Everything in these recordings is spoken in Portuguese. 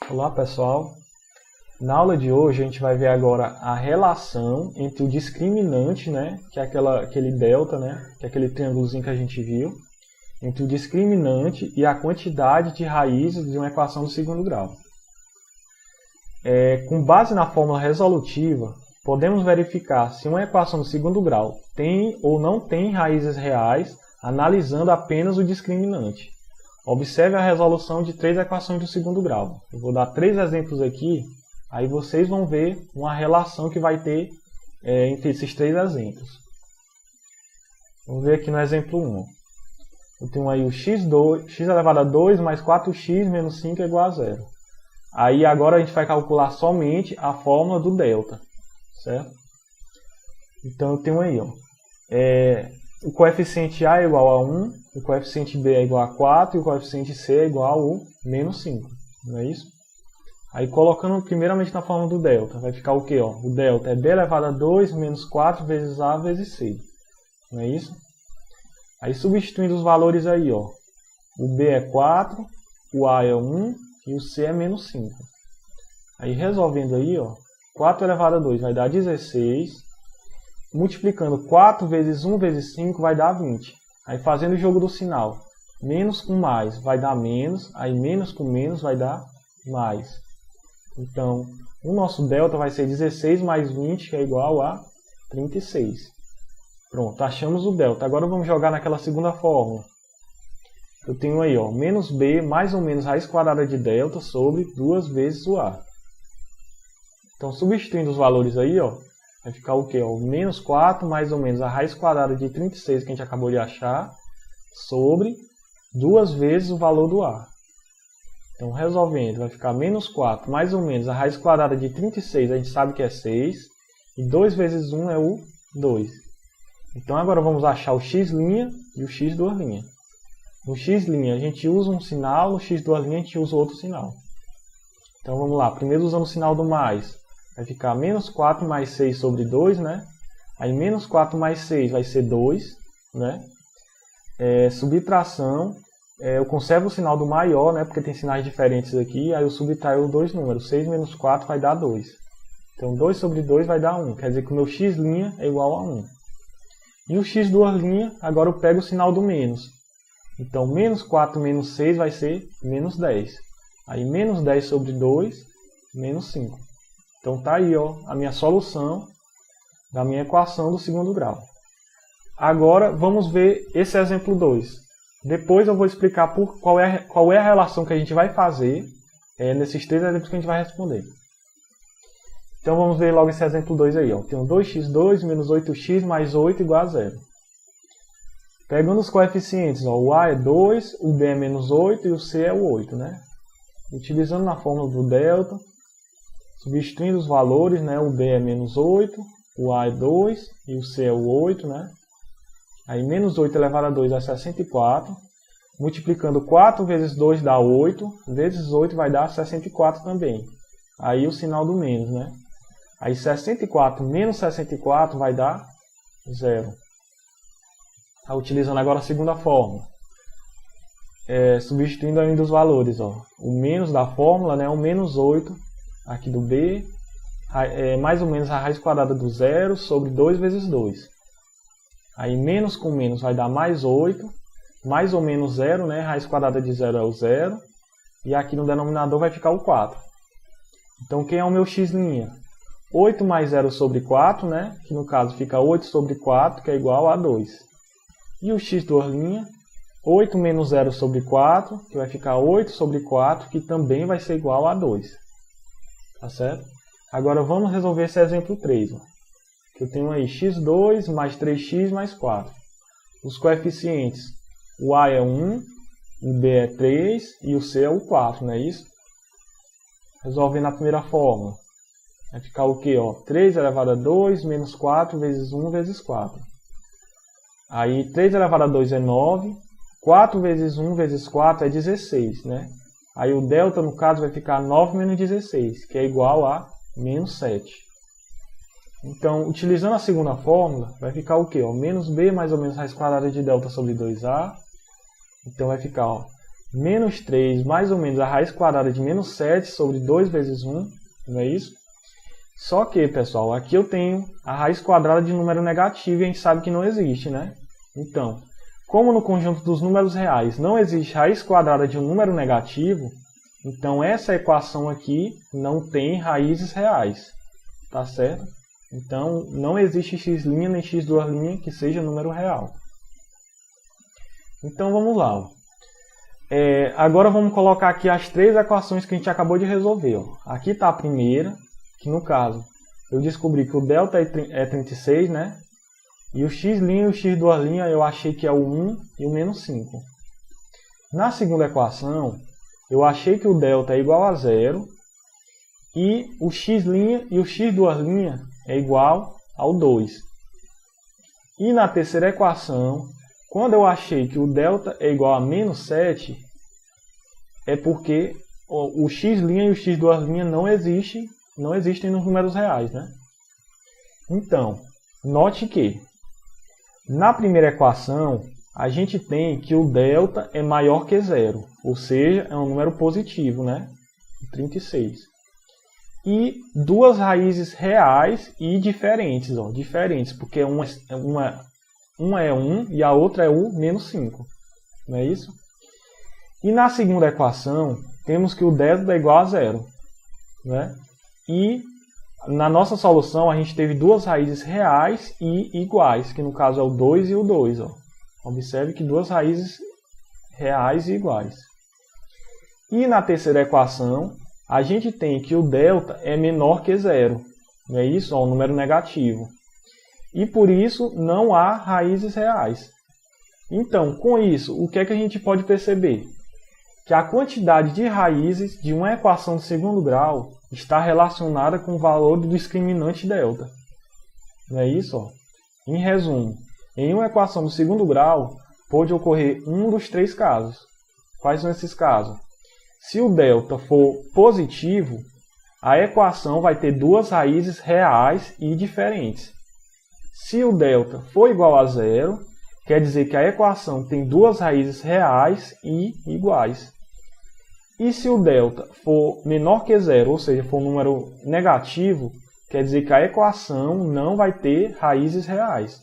Olá pessoal, na aula de hoje a gente vai ver agora a relação entre o discriminante, né, que é aquele delta, né, que é aquele triângulozinho que a gente viu, entre o discriminante e a quantidade de raízes de uma equação do segundo grau. Com base na fórmula resolutiva, podemos verificar se uma equação do segundo grau tem ou não tem raízes reais, analisando apenas o discriminante. Observe a resolução de 3 equações do segundo grau. Eu vou dar 3 exemplos aqui, aí vocês vão ver uma relação que vai ter entre esses 3 exemplos. Vamos ver aqui no exemplo 1. Eu tenho aí o x elevado a 2 mais 4x menos 5 é igual a 0. Aí agora a gente vai calcular somente a fórmula do delta, certo? Então eu tenho aí, o coeficiente A é igual a 1, o coeficiente B é igual a 4 e o coeficiente C é igual ao menos 5, não é isso? Aí colocando primeiramente na fórmula do delta, vai ficar o quê? O delta é B elevado a 2 menos 4 vezes A vezes C, não é isso? Aí substituindo os valores aí, o B é 4, o A é 1 e o C é menos 5. Aí resolvendo aí, 4 elevado a 2 vai dar 16, multiplicando 4 vezes 1 vezes 5 vai dar 20. Aí fazendo o jogo do sinal, menos com mais vai dar menos, aí menos com menos vai dar mais. Então, o nosso delta vai ser 16 mais 20, que é igual a 36. Pronto, achamos o delta. Agora vamos jogar naquela segunda fórmula. Eu tenho aí, menos b mais ou menos raiz quadrada de delta sobre 2 vezes o a. Então, substituindo os valores aí, vai ficar o quê? Menos 4 mais ou menos a raiz quadrada de 36 que a gente acabou de achar sobre 2 vezes o valor do a. Então, resolvendo, vai ficar menos 4 mais ou menos a raiz quadrada de 36, a gente sabe que é 6, e 2 vezes 1 é o 2. Então, agora vamos achar o x' e o x'. No x' a gente usa um sinal, no x' a gente usa outro sinal. Então, vamos lá. Primeiro usando o sinal do mais. Vai ficar menos 4 mais 6 sobre 2, né? Aí menos 4 mais 6 vai ser 2, né? Subtração, eu conservo o sinal do maior, né? Porque tem sinais diferentes aqui, aí eu subtraio 2 números. 6 menos 4 vai dar 2. Então 2 sobre 2 vai dar 1, quer dizer que o meu x' é igual a 1. E o x', agora eu pego o sinal do menos. Então menos 4 menos 6 vai ser menos 10. Aí menos 10 sobre 2, menos 5. Então tá aí, a minha solução da minha equação do segundo grau. Agora vamos ver esse exemplo 2. Depois eu vou explicar qual é a relação que a gente vai fazer nesses 3 exemplos que a gente vai responder. Então vamos ver logo esse exemplo 2 aí. Tenho 2x2 menos 8x mais 8 igual a 0. Pegando os coeficientes, o a é 2, o b é menos 8 e o c é o 8, né? Utilizando na fórmula do delta, substituindo os valores, né? O b é menos 8, o a é 2 e o c é o 8, né? Aí menos 8 elevado a 2 é 64. Multiplicando 4 vezes 2 dá 8, vezes 8 vai dar 64 também. Aí o sinal do menos, né? Aí 64 menos 64 vai dar 0. Utilizando agora a segunda fórmula. Substituindo ainda os valores. O menos da fórmula, né? O menos 8 aqui do b, mais ou menos a raiz quadrada do 0 sobre 2 vezes 2. Aí menos com menos vai dar mais 8, mais ou menos 0, né? Raiz quadrada de 0 é o 0. E aqui no denominador vai ficar o 4. Então quem é o meu x'? 8 mais 0 sobre 4, né? Que no caso fica 8 sobre 4, que é igual a 2. E o x', 8 menos 0 sobre 4, que vai ficar 8 sobre 4, que também vai ser igual a 2. Tá certo? Agora vamos resolver esse exemplo 3. Que eu tenho aí x2 mais 3x mais 4. Os coeficientes, o a é 1, o b é 3 e o c é o 4, não é isso? Resolvendo a primeira fórmula. Vai ficar o quê? 3 elevado a 2 menos 4 vezes 1 vezes 4. Aí 3 elevado a 2 é 9. 4 vezes 1 vezes 4 é 16, né? Aí o delta, no caso, vai ficar 9 menos 16, que é igual a menos 7. Então, utilizando a segunda fórmula, vai ficar o quê? Menos b mais ou menos raiz quadrada de delta sobre 2a. Então vai ficar menos 3 mais ou menos a raiz quadrada de menos 7 sobre 2 vezes 1, não é isso? Só que, pessoal, aqui eu tenho a raiz quadrada de número negativo e a gente sabe que não existe, né? Então, como no conjunto dos números reais não existe raiz quadrada de um número negativo, então essa equação aqui não tem raízes reais, tá certo? Então, não existe x' nem x2' que seja número real. Então, vamos lá. Ó. Agora vamos colocar aqui as três equações que a gente acabou de resolver. Ó. Aqui está a primeira, que no caso, eu descobri que o delta é 36, né? E o x' e o x2' eu achei que é o 1 e o menos 5. Na segunda equação, eu achei que o delta é igual a 0 e o x' e o x2' é igual ao 2. E na terceira equação, quando eu achei que o delta é igual a menos 7, é porque o x' e o x2' não existem nos números reais, né? Então, note que na primeira equação, a gente tem que o delta é maior que 0, ou seja, é um número positivo, né? 36. E duas raízes reais e diferentes, ó, diferentes, porque uma é 1 e a outra é o menos 5, não é isso? E na segunda equação, temos que o delta é igual a 0, né? E na nossa solução, a gente teve duas raízes reais e iguais, que no caso é o 2 e o 2. Ó. Observe que duas raízes reais e iguais. E na terceira equação, a gente tem que o delta é menor que 0. Não é isso? Ó, um número negativo. E por isso não há raízes reais. Então, com isso, o que é que a gente pode perceber? Que a quantidade de raízes de uma equação de segundo grau está relacionada com o valor do discriminante delta. Não é isso? Ó? Em resumo, em uma equação do segundo grau, pode ocorrer um dos três casos. Quais são esses casos? Se o delta for positivo, a equação vai ter duas raízes reais e diferentes. Se o delta for igual a 0, quer dizer que a equação tem duas raízes reais e iguais. E se o delta for menor que 0, ou seja, for um número negativo, quer dizer que a equação não vai ter raízes reais,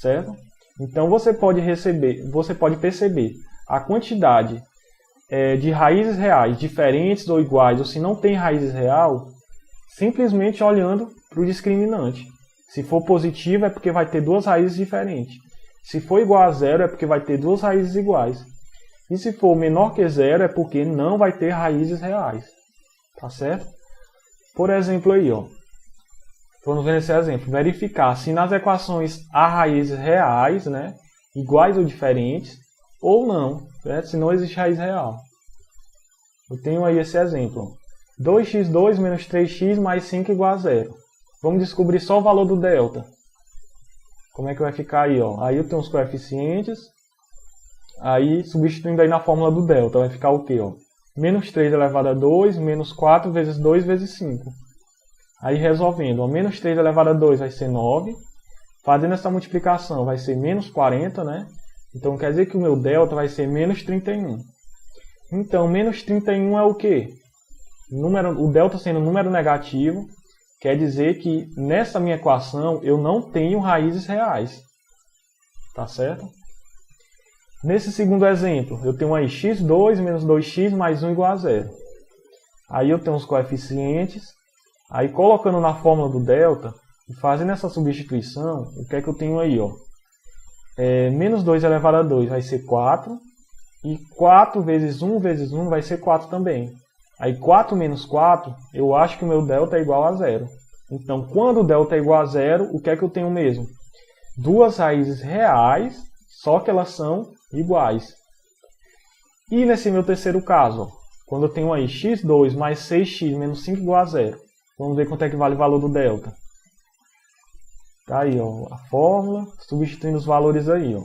certo? Então você pode perceber a quantidade de raízes reais diferentes ou iguais, ou se não tem raízes real, simplesmente olhando para o discriminante. Se for positivo é porque vai ter duas raízes diferentes. Se for igual a 0 é porque vai ter duas raízes iguais. E se for menor que 0 é porque não vai ter raízes reais. Tá certo? Por exemplo aí, ó. Vamos ver esse exemplo. Verificar se nas equações há raízes reais, né? Iguais ou diferentes, ou não, certo? Se não existe raiz real. Eu tenho aí esse exemplo. Ó. 2x2 menos 3x mais 5 igual a 0. Vamos descobrir só o valor do delta. Como é que vai ficar aí? Ó? Aí eu tenho os coeficientes. Aí, substituindo aí na fórmula do delta, vai ficar o quê? Ó? Menos 3 elevado a 2, menos 4 vezes 2 vezes 5. Aí, resolvendo, ó, menos 3 elevado a 2 vai ser 9. Fazendo essa multiplicação, vai ser menos 40, né? Então, quer dizer que o meu delta vai ser menos 31. Então, menos 31 é o quê? O delta sendo número negativo, quer dizer que nessa minha equação eu não tenho raízes reais. Tá certo? Nesse segundo exemplo, eu tenho aí x2 menos 2x mais 1 igual a 0. Aí eu tenho os coeficientes. Aí colocando na fórmula do delta e fazendo essa substituição, o que é que eu tenho aí? Ó? Menos 2 elevado a 2 vai ser 4. E 4 vezes 1 vai ser 4 também. Aí 4 menos 4, eu acho que o meu delta é igual a 0. Então, quando o delta é igual a 0, o que é que eu tenho mesmo? Duas raízes reais, só que elas são iguais. E nesse meu terceiro caso, ó, quando eu tenho aí x2 mais 6x menos 5 igual a 0. Vamos ver quanto é que vale o valor do delta. Tá aí, ó, a fórmula, substituindo os valores aí. Ó.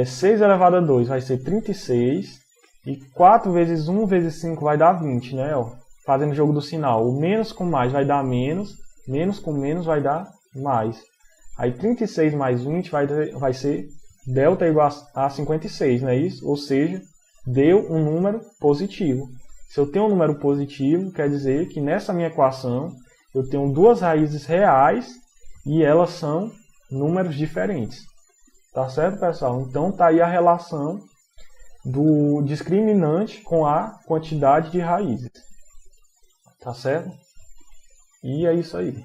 6 elevado a 2 vai ser 36. E 4 vezes 1 vezes 5 vai dar 20, né? Ó, fazendo o jogo do sinal. O menos com mais vai dar menos. Menos com menos vai dar mais. Aí 36 mais 20 vai ser delta igual a 56, não é isso? Ou seja, deu um número positivo. Se eu tenho um número positivo, quer dizer que nessa minha equação eu tenho duas raízes reais e elas são números diferentes. Tá certo, pessoal? Então tá aí a relação do discriminante com a quantidade de raízes. Tá certo? E é isso aí.